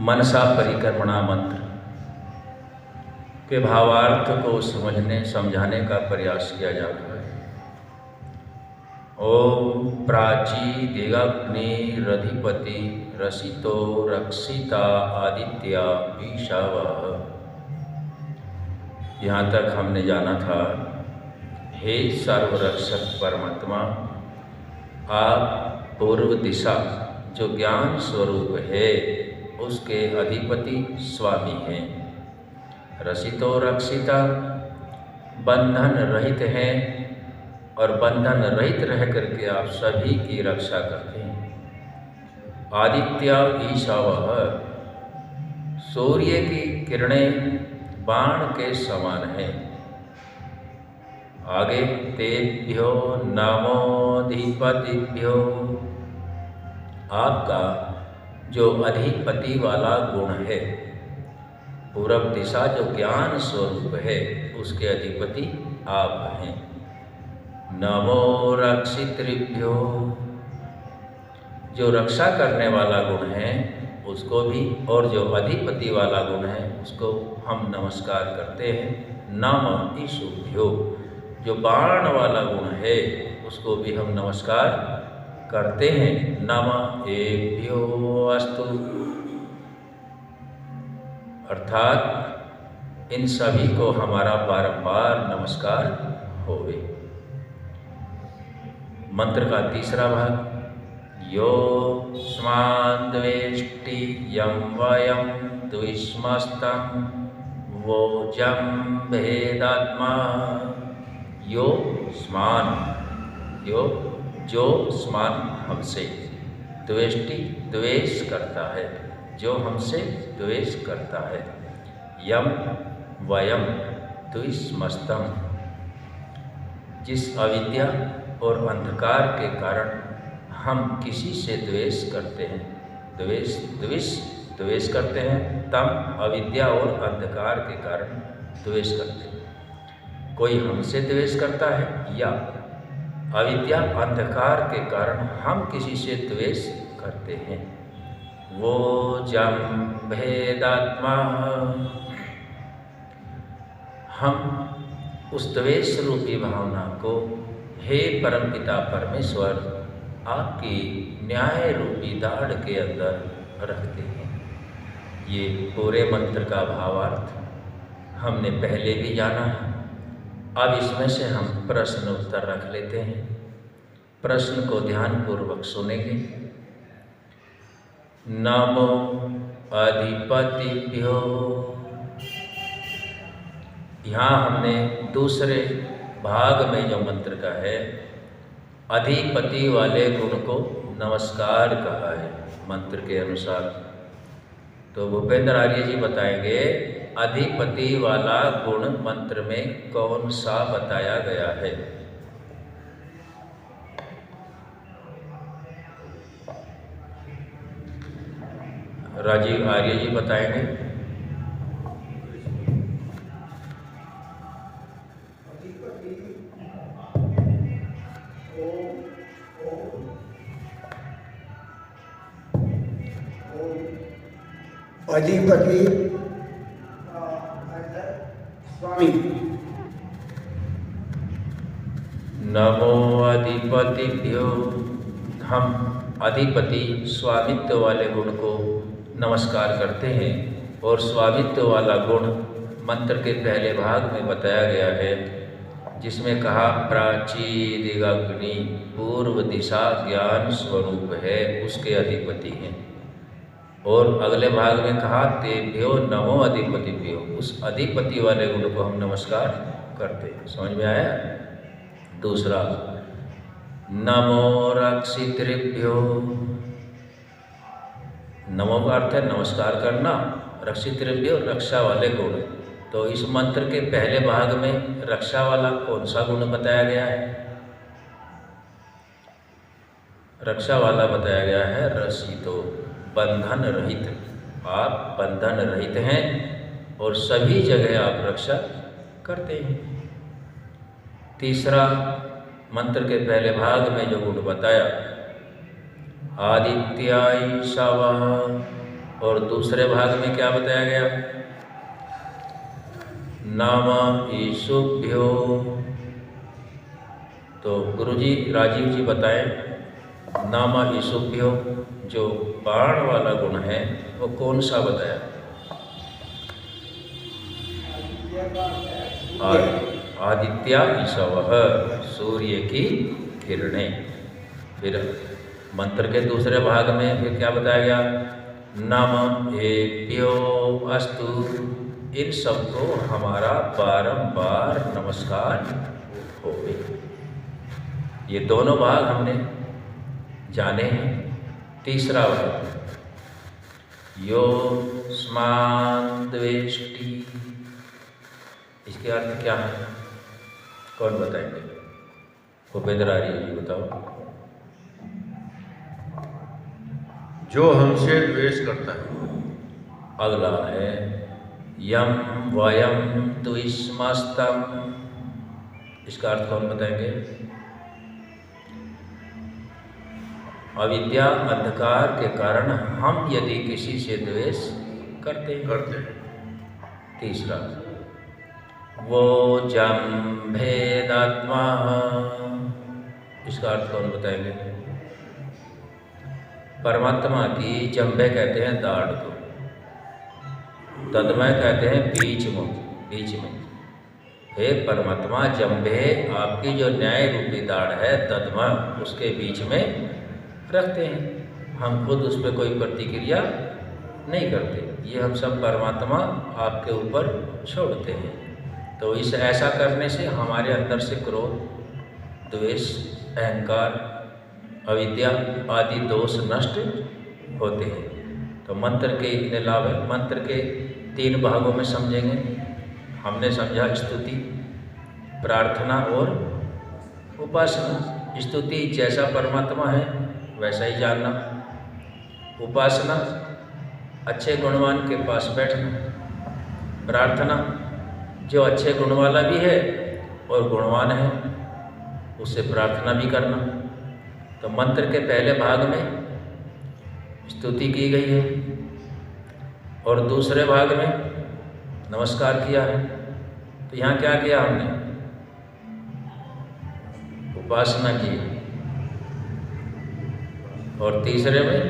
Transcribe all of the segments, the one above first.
मनसा परिक्रमणा मंत्र के भावार्थ को समझाने का प्रयास किया जाता है। ओम प्राची दिगग्निरधिपति रसितो रक्षिता आदित्या ईशावः। यहाँ तक हमने जाना था, हे सर्वरक्षक परमात्मा, आप पूर्व दिशा जो ज्ञान स्वरूप है उसके अधिपति स्वामी हैं। रसितो रक्षिता, बंधन रहित हैं और बंधन रहित रह करके आप सभी की रक्षा करते हैं। आदित्य ईशावः, सूर्य की किरणें बाण के समान हैं। आगे तेभ्यो नमोधिपतिभ्यो, आपका जो अधिपति वाला गुण है, पूरब दिशा जो ज्ञान स्वरूप है उसके अधिपति आप हैं। नमो रक्षितृभ्यो, जो रक्षा करने वाला गुण है उसको भी, और जो अधिपति वाला गुण है उसको हम नमस्कार करते हैं। नम ईशुभ्यो, जो बाण वाला गुण है उसको भी हम नमस्कार करते हैं। नमः एभ्यो अस्तु, अर्थात इन सभी को हमारा बारंबार नमस्कार होवे। मंत्र का तीसरा भाग, यो स्मान् द्वेष्टि यं वयं द्विष्मस्तं वोजं भेदात्मा। यो स्मान्, यो जो स्मान हमसे, द्वेष्टि द्वेष करता है, जो हमसे द्वेष करता है। यम वयम द्विष्मस्तं, जिस अविद्या और अंधकार के कारण हम किसी से द्वेष करते हैं, द्वेष करते हैं, तम अविद्या और अंधकार के कारण द्वेष करते हैं। कोई हमसे द्वेष करता है या अविद्या अंधकार के कारण हम किसी से द्वेष करते हैं। वो जम भेदात्मा, हम उस द्वेष रूपी भावना को हे परमपिता परमेश्वर आपकी न्याय रूपी दाढ़ के अंदर रखते हैं। ये पूरे मंत्र का भावार्थ हमने पहले भी जाना है। अब इसमें से हम प्रश्न उत्तर रख लेते हैं। प्रश्न को ध्यानपूर्वक सुनेंगे। नमो अधिपतिभ्यो, यहाँ हमने दूसरे भाग में जो मंत्र का है, अधिपति वाले गुण को नमस्कार कहा है मंत्र के अनुसार। तो भूपेंद्र आर्य जी बताएंगे अधिपति वाला गुण मंत्र में कौन सा बताया गया है। राजीव आर्य जी बताएंगे। अधिपति स्वामी। नमो अधिपतिभ्यो, हम अधिपति स्वामित्व वाले गुण को नमस्कार करते हैं। और स्वामित्व वाला गुण मंत्र के पहले भाग में बताया गया है, जिसमें कहा प्राची दिगग्नि, पूर्व दिशा ज्ञान स्वरूप है, उसके अधिपति हैं। और अगले भाग में कहा तेभ्यो नमो अधिपतिभ्यो, उस अधिपति वाले गुण को हम नमस्कार करते हैं। समझ में आया। दूसरा, नमो रक्षितृभ्यो, नमो का अर्थ है नमस्कार करना, रक्षितृभ्यो रक्षा वाले गुण। तो इस मंत्र के पहले भाग में रक्षा वाला कौन सा गुण बताया गया है? रक्षा वाला बताया गया है रसितो, बंधन रहित। आप बंधन रहित हैं और सभी जगह आप रक्षा करते हैं। तीसरा, मंत्र के पहले भाग में जो गुण बताया, आदित्याय शवः, और दूसरे भाग में क्या बताया गया? नमः ईशुभ्यो। तो गुरुजी राजीव जी बताएं, नमः ईशुभ्यो जो बाण वाला गुण है वो कौन सा बताया? आदित्य ईशवः, सूर्य की किरणें। फिर मंत्र के दूसरे भाग में फिर क्या बताया गया? नमः एभ्यो अस्तु। इन सबको हमारा बारंबार नमस्कार होवे। ये दोनों भाग हमने जाने हैं। तीसरा भाग यो स्मान द्वेष्टि, इसके अर्थ क्या है? कौन बताएंगे? भूपेंद्र आर्य जी बताओ। जो हमसे द्वेष करता है। अगला है यम वयम द्विष्मस्तम, इसका अर्थ कौन बताएंगे? अविद्या अंधकार के कारण हम यदि किसी से द्वेष करते हैं। तीसरा वो जम्भेदात्मा, इसका अर्थ कौन बताएंगे? परमात्मा की जम्भे कहते हैं दाढ़ को, तद्मय कहते हैं बीच में। हे परमात्मा, जम्भे आपकी जो न्याय रूपी दाढ़ है तद्मय, उसके बीच में रखते हैं। हम खुद उस पर कोई प्रतिक्रिया नहीं करते, ये हम सब परमात्मा आपके ऊपर छोड़ते हैं। तो इस ऐसा करने से हमारे अंदर से क्रोध, द्वेष, अहंकार, अविद्या आदि दोष नष्ट होते हैं। तो मंत्र के इतने लाभ हैं। मंत्र के 3 भागों में समझेंगे। हमने समझा स्तुति, प्रार्थना और उपासना। स्तुति जैसा परमात्मा है वैसा ही जानना। उपासना अच्छे गुणवान के पास बैठना। प्रार्थना जो अच्छे गुण वाला भी है और गुणवान है उससे प्रार्थना भी करना। तो मंत्र के पहले भाग में स्तुति की गई है और दूसरे भाग में नमस्कार किया है। तो यहाँ क्या किया हमने? उपासना की। और तीसरे में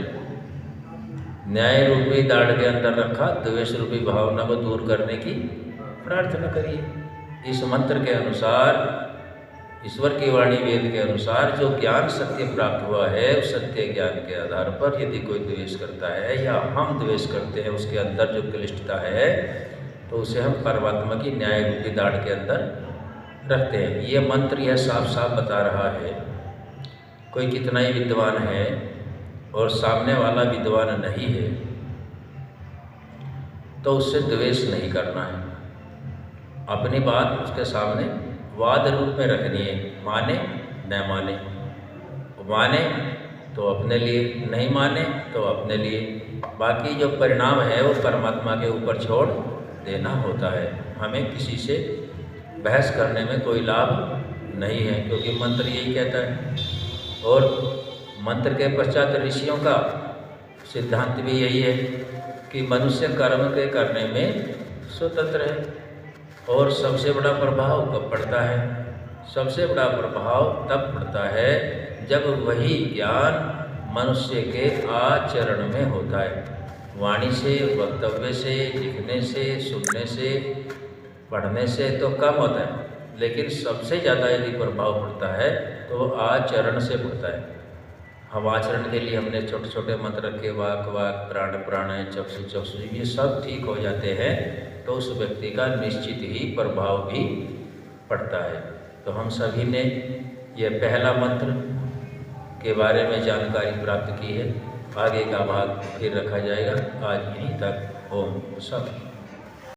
न्याय रूपी दाढ़ के अंदर रखा द्वेष रूपी भावना को दूर करने की प्रार्थना करिए। इस मंत्र के अनुसार, ईश्वर की वाणी वेद के अनुसार जो ज्ञान सत्य प्राप्त हुआ है, उस सत्य ज्ञान के आधार पर यदि कोई द्वेष करता है या हम द्वेष करते हैं, उसके अंदर जो क्लिष्टता है, तो उसे हम परमात्मा की न्याय रूपी दाढ़ के अंदर रखते हैं। ये मंत्र यह साफ साफ बता रहा है, कोई कितना ही विद्वान है और सामने वाला विद्वान नहीं है तो उससे द्वेष नहीं करना है। अपनी बात उसके सामने वाद रूप में रखनी है, माने न माने। माने तो अपने लिए, नहीं माने तो अपने लिए। बाकी जो परिणाम है वो परमात्मा के ऊपर छोड़ देना होता है। हमें किसी से बहस करने में कोई लाभ नहीं है, क्योंकि मंत्र यही कहता है। और मंत्र के पश्चात ऋषियों का सिद्धांत भी यही है कि मनुष्य कर्म के करने में स्वतंत्र है। और सबसे बड़ा प्रभाव कब पड़ता है? सबसे बड़ा प्रभाव तब पड़ता है जब वही ज्ञान मनुष्य के आचरण में होता है। वाणी से, वक्तव्य से, लिखने से, सुनने से, पढ़ने से तो कम होता है, लेकिन सबसे ज़्यादा यदि प्रभाव पड़ता है तो आचरण से पड़ता है। हम आचरण के लिए हमने छोटे छोटे मंत्र रखे, वाक वाक, प्राण प्राण, चक्षु चक्षु, ये सब ठीक हो जाते हैं तो उस व्यक्ति का निश्चित ही प्रभाव भी पड़ता है। तो हम सभी ने ये पहला मंत्र के बारे में जानकारी प्राप्त की है। आगे का भाग फिर रखा जाएगा। आज यहीं तक। ओम सब